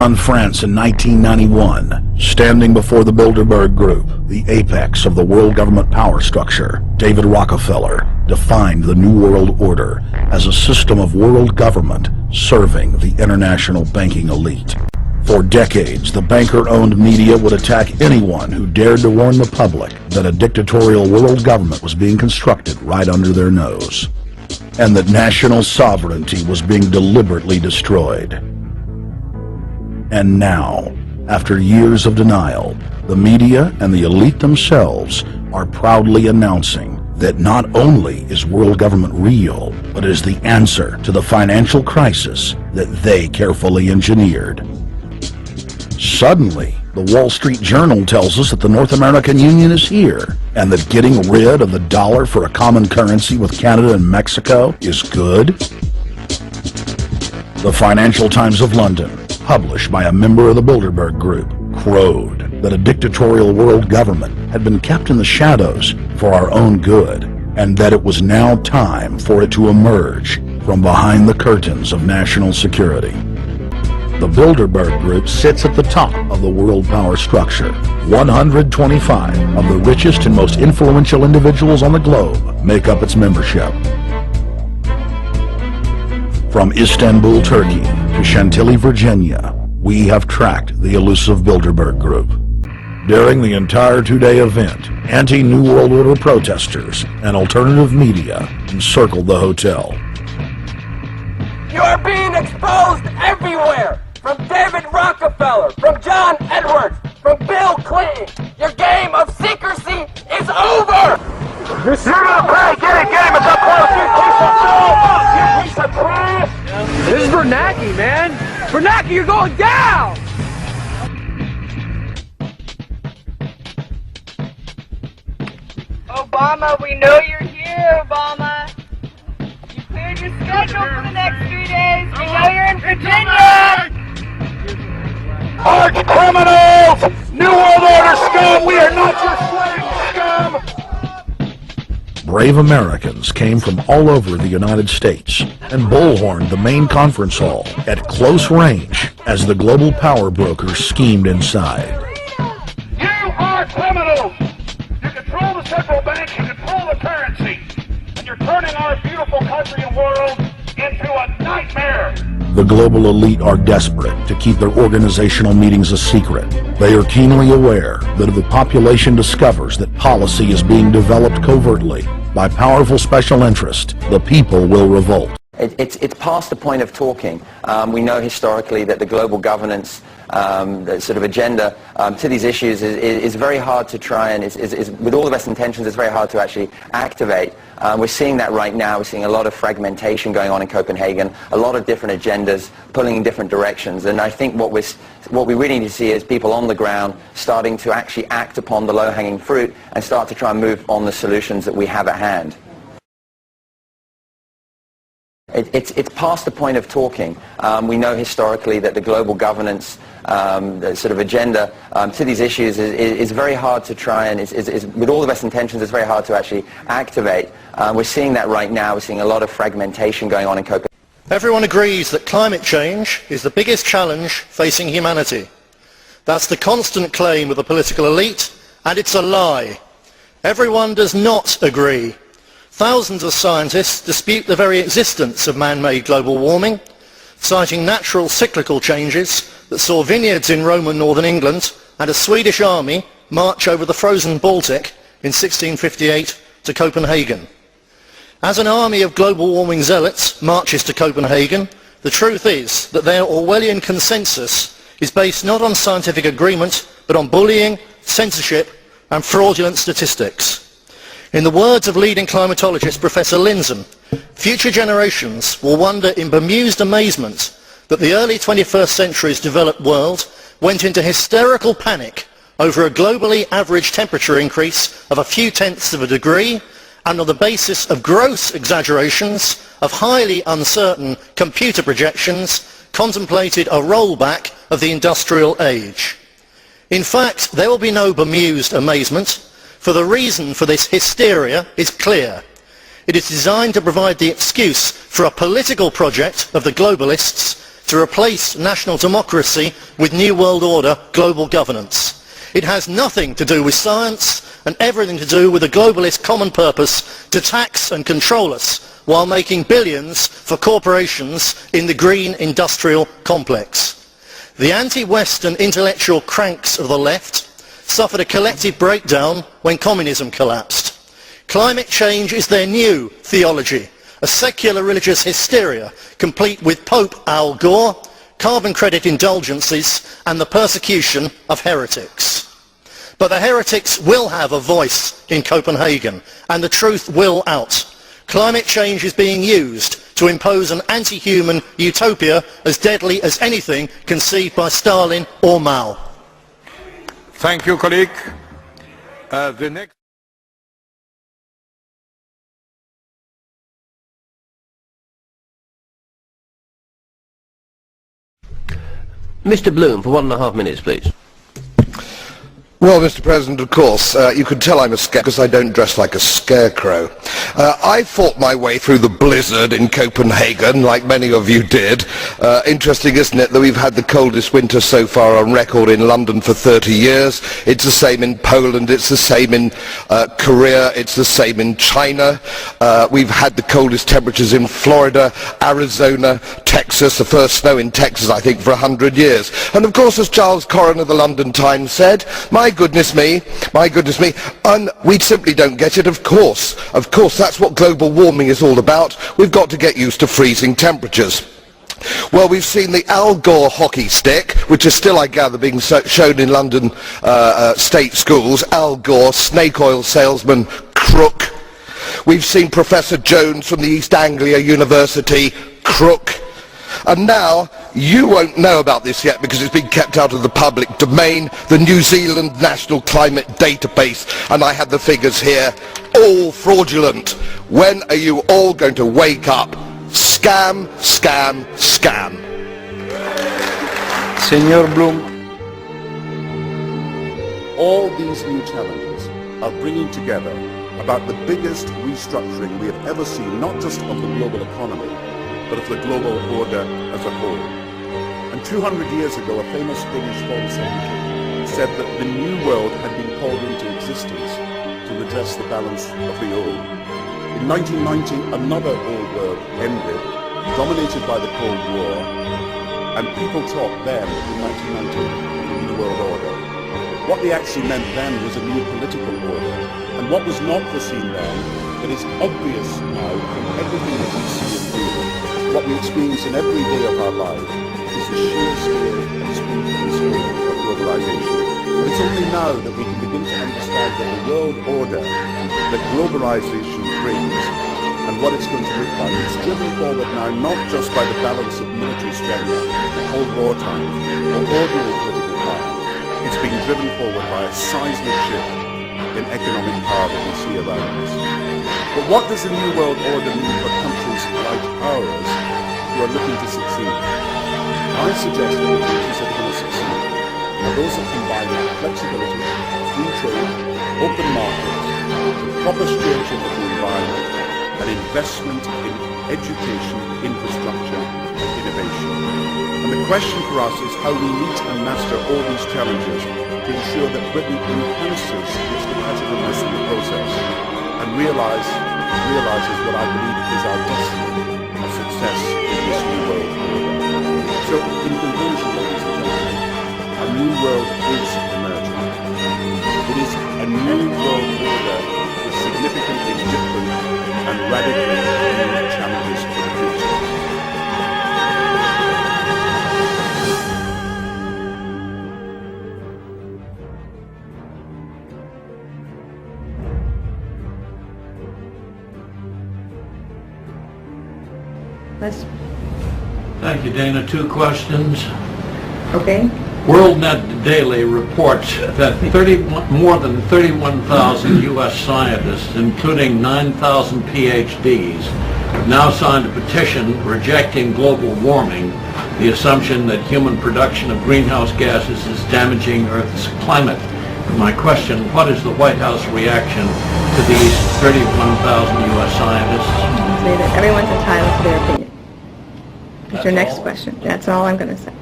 On France in 1991, standing before the Bilderberg Group, the apex of the world government power structure, David Rockefeller defined the New World Order as a system of world government serving the international banking elite. For decades, the banker-owned media would attack anyone who dared to warn the public that a dictatorial world government was being constructed right under their nose, and that national sovereignty was being deliberately destroyed. And now, after years of denial, the media and the elite themselves are proudly announcing that not only is world government real, but is the answer to the financial crisis that they carefully engineered. Suddenly, the Wall Street Journal tells us that the North American Union is here, and that getting rid of the dollar for a common currency with Canada and Mexico is good. The Financial Times of London, published by a member of the Bilderberg Group, crowed that a dictatorial world government had been kept in the shadows for our own good, and that it was now time for it to emerge from behind the curtains of national security. The Bilderberg Group sits at the top of the world power structure. 125 of the richest and most influential individuals on the globe make up its membership. From Istanbul, Turkey to Chantilly, Virginia, we have tracked the elusive Bilderberg Group. During the entire two-day event, anti-New World Order protesters and alternative media encircled the hotel. You are being exposed everywhere! From David Rockefeller, from John Edwards, from Bill Clinton! Your game of secrecy is over! You're gonna play, get it, game, it's up close, you piece of shit! You piece of trash! This is Bernanke, man! Bernanke, you're going down! Obama, we know you're here, Obama! You cleared your schedule for the next 3 days! We know you're in Virginia! Arch criminals! New World Order scum! We are not your slave scum! Brave Americans came from all over the United States and bullhorned the main conference hall at close range as the global power brokers schemed inside. You are criminals! You control the central bank, you control the currency, and you're turning our beautiful country and world into a nightmare! The global elite are desperate to keep their organizational meetings a secret. They are keenly aware that if the population discovers that policy is being developed covertly by powerful special interest, the people will revolt. It's past the point of talking. We know historically that the global governance the sort of agenda to these issues is very hard to try and is with all the best intentions, it's very hard to actually activate. We're seeing that right now. We're seeing a lot of fragmentation going on in Copenhagen, a lot of different agendas pulling in different directions. And I think what we really need to see is people on the ground starting to actually act upon the low-hanging fruit and start to try and move on the solutions that we have at hand. It's past the point of talking. We know historically that the global governance the sort of agenda to these issues is very hard to try and is with all the best intentions, it's very hard to actually activate. We're seeing that right now. We're seeing a lot of fragmentation going on in Copenhagen. Everyone agrees that climate change is the biggest challenge facing humanity. That's the constant claim of the political elite, and it's a lie. Everyone does not agree. Thousands of scientists dispute the very existence of man-made global warming, citing natural cyclical changes that saw vineyards in Roman northern England and a Swedish army march over the frozen Baltic in 1658 to Copenhagen. As an army of global warming zealots marches to Copenhagen, the truth is that their Orwellian consensus is based not on scientific agreement, but on bullying, censorship and fraudulent statistics. In the words of leading climatologist Professor Lindzen, future generations will wonder in bemused amazement that the early 21st century's developed world went into hysterical panic over a globally average temperature increase of a few tenths of a degree, and on the basis of gross exaggerations of highly uncertain computer projections contemplated a rollback of the industrial age. In fact, there will be no bemused amazement, for the reason for this hysteria is clear. It is designed to provide the excuse for a political project of the globalists to replace national democracy with New World Order global governance. It has nothing to do with science and everything to do with a globalist common purpose to tax and control us while making billions for corporations in the green industrial complex. The anti-Western intellectual cranks of the left suffered a collective breakdown when communism collapsed. Climate change is their new theology, a secular religious hysteria complete with Pope Al Gore, carbon credit indulgences and the persecution of heretics. But the heretics will have a voice in Copenhagen and the truth will out. Climate change is being used to impose an anti-human utopia as deadly as anything conceived by Stalin or Mao. Thank you, colleague. The next... Mr. Bloom, for 1.5 minutes, please. Well, Mr. President, of course, you can tell I'm a scarecrow because I don't dress like a scarecrow. I fought my way through the blizzard in Copenhagen, like many of you did. Interesting, isn't it, that we've had the coldest winter so far on record in London for 30 years. It's the same in Poland, it's the same in Korea, it's the same in China. We've had the coldest temperatures in Florida, Arizona, Texas, the first snow in Texas, I think, for 100 years. And of course, as Charles Corrin of the London Times said, my goodness me, and we simply don't get it, of course, that's what global warming is all about. We've got to get used to freezing temperatures. Well, we've seen the Al Gore hockey stick, which is still, I gather, being shown in London state schools. Al Gore, snake oil salesman, crook. We've seen Professor Jones from the East Anglia University, crook. And now, you won't know about this yet because it's been kept out of the public domain, the New Zealand National Climate Database, and I have the figures here, all fraudulent. When are you all going to wake up? Scam, scam, scam. Senor Bloom. All these new challenges are bringing together about the biggest restructuring we have ever seen, not just of the global economy, but of the global order as a whole. And 200 years ago, a famous British foreign secretary said that the new world had been called into existence to redress the balance of the old. In 1990, another old world ended, dominated by the Cold War, and people talked then, in 1990, of the new world order. What they actually meant then was a new political order, and what was not foreseen then, but is obvious now from everything that we see and feel, what we experience in every day of our life, is the sheer scale and speed and scope of globalization. But it's only now that we can begin to understand that the world order that globalization brings and what it's going to look like is driven forward now not just by the balance of military strength, the Cold War times, or ordinary political power. It's being driven forward by a seismic shift in economic power that we see around us. But what does the New World Order mean for countries like ours who are looking to succeed? I suggest that the countries that are going to succeed are those that combine flexibility, free trade, open markets, proper stewardship of the environment, and investment in education, infrastructure, and innovation. And the question for us is how we meet and master all these challenges to ensure that Britain enhances its competitiveness in the process and realizes what I believe is our destiny of success in this new world order. So, in conclusion, ladies and gentlemen, a new world is emerging. It is a new world order with significantly different and radically new challenges for the future. Thank you, Dana. 2 questions. Okay. WorldNet Daily reports that more than 31,000 U.S. scientists, including 9,000 PhDs, have now signed a petition rejecting global warming, the assumption that human production of greenhouse gases is damaging Earth's climate. And my question, what is the White House reaction to these 31,000 U.S. scientists? Say that everyone's entitled to their opinion. That's your next question. That's all I'm going to say.